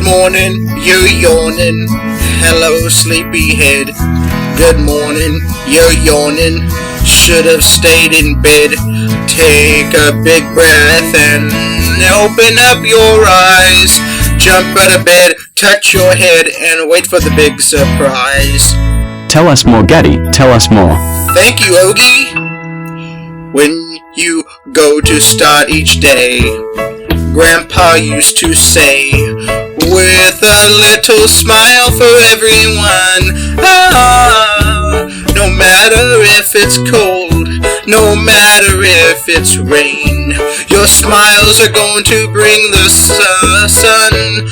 Good morning, you're yawning. Hello, sleepyhead. Good morning, you're yawning. Should have stayed in bed. Take a big breath and open up your eyes. Jump out of bed, touch your head, and wait for the big surprise. Tell us more, Gaddy. Tell us more. Thank you, Ogie. When you go to start each day, Grandpa used to say, with a little smile for everyone. No matter if it's cold, no matter if it's rain, your smiles are going to bring the sun.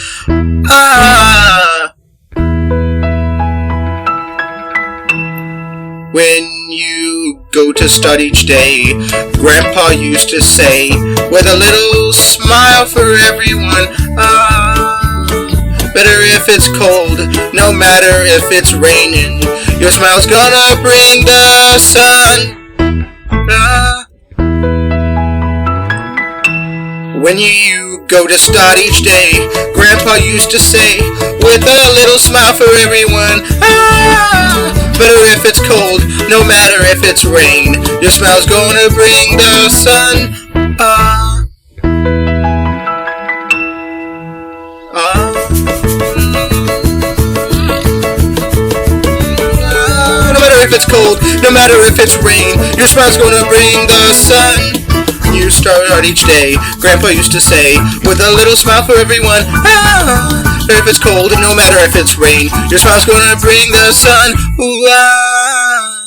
When you go to start each day, Grandpa used to say, with a little smile for everyone. Better if it's cold, no matter if it's raining, your smile's gonna bring the sun. When you go to start each day, Grandpa used to say, with a little smile for everyone. Better if it's cold, no matter if it's rain, your smile's gonna bring the sun. No matter if it's cold, no matter if it's rain, your smile's gonna bring the sun. When you start each day, Grandpa used to say, with a little smile for everyone. If it's cold, no matter if it's rain, your smile's gonna bring the sun. Ooh,